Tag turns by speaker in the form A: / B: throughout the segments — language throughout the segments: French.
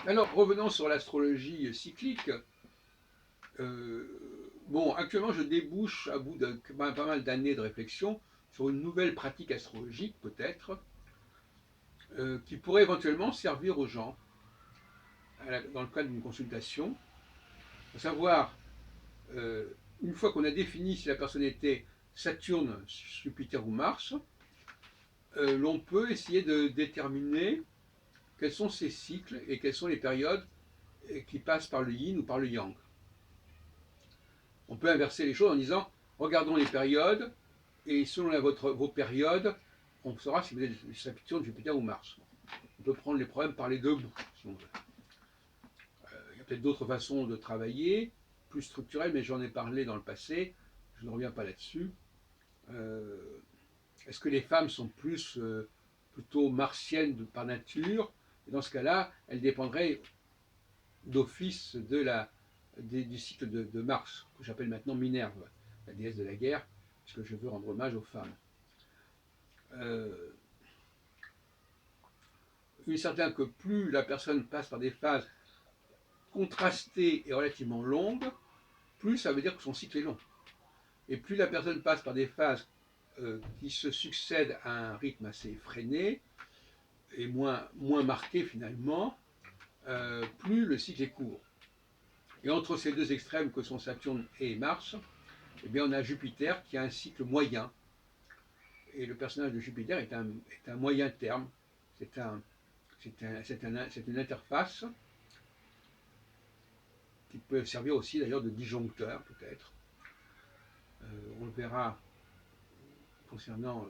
A: Alors, revenons sur l'astrologie cyclique. Bon, actuellement, je débouche, à bout de pas mal d'années de réflexion, sur une nouvelle pratique astrologique, peut-être, qui pourrait éventuellement servir aux gens dans le cadre d'une consultation. À savoir, euh, une fois qu'on a défini si la personne était Saturne, Jupiter ou Mars, l'on peut essayer de déterminer quels sont ces cycles et quelles sont les périodes qui passent par le yin ou par le yang. On peut inverser les choses en disant regardons les périodes et selon vos périodes, on saura si vous êtes Saturne, Jupiter ou Mars. On peut prendre les problèmes par les deux bouts, si on veut. Il y a peut-être d'autres façons de travailler, plus structurelles, mais j'en ai parlé dans le passé, je ne reviens pas là-dessus. Euh, Est-ce que les femmes sont plutôt martiennes par nature? Et dans ce cas-là, elles dépendraient d'office du cycle de Mars, que j'appelle maintenant Minerve, la déesse de la guerre, puisque je veux rendre hommage aux femmes. Euh, il est certain que plus la personne passe par des phases contrastées et relativement longues, plus ça veut dire que son cycle est long. Et plus la personne passe par des phases qui se succèdent à un rythme assez freiné et moins marqué finalement, plus le cycle est court. Et entre ces deux extrêmes que sont Saturne et Mars, eh bien, on a Jupiter qui a un cycle moyen. Et le personnage de Jupiter est un moyen terme. C'est une interface qui peut servir aussi d'ailleurs de disjoncteur peut-être. On le verra concernant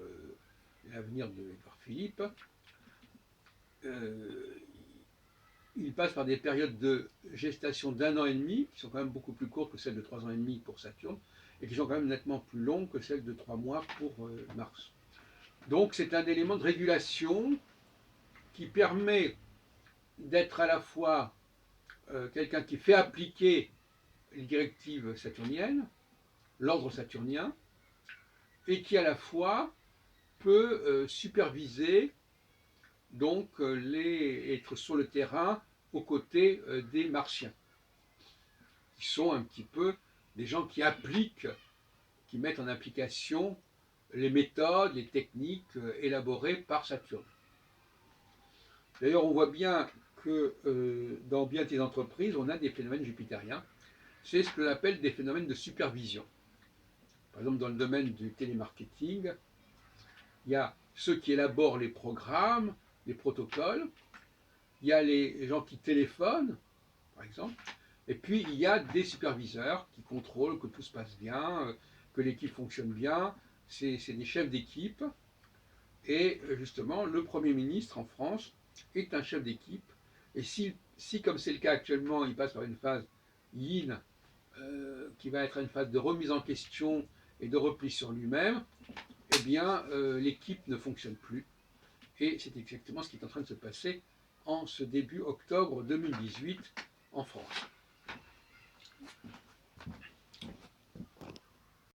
A: l'avenir d'Edouard Philippe. Il passe par des périodes de gestation d'1 an et demi, qui sont quand même beaucoup plus courtes que celles de 3 ans et demi pour Saturne, et qui sont quand même nettement plus longues que celles de 3 mois pour Mars. Donc c'est un élément de régulation qui permet d'être à la fois quelqu'un qui fait appliquer les directives saturniennes, l'ordre saturnien, et qui à la fois peut superviser, donc être sur le terrain aux côtés des martiens, qui sont un petit peu des gens qui appliquent, qui mettent en application les méthodes, les techniques élaborées par Saturne. D'ailleurs, on voit bien que dans bien des entreprises, on a des phénomènes jupitériens. C'est ce que l'on appelle des phénomènes de supervision. Par exemple, dans le domaine du télémarketing, il y a ceux qui élaborent les programmes, les protocoles, il y a les gens qui téléphonent, par exemple, et puis il y a des superviseurs qui contrôlent que tout se passe bien, que l'équipe fonctionne bien, c'est des chefs d'équipe, et justement, le Premier ministre en France est un chef d'équipe, et si comme c'est le cas actuellement, il passe par une phase yin, qui va être une phase de remise en question et de repli sur lui-même, eh bien, l'équipe ne fonctionne plus. Et c'est exactement ce qui est en train de se passer en ce début octobre 2018 en France.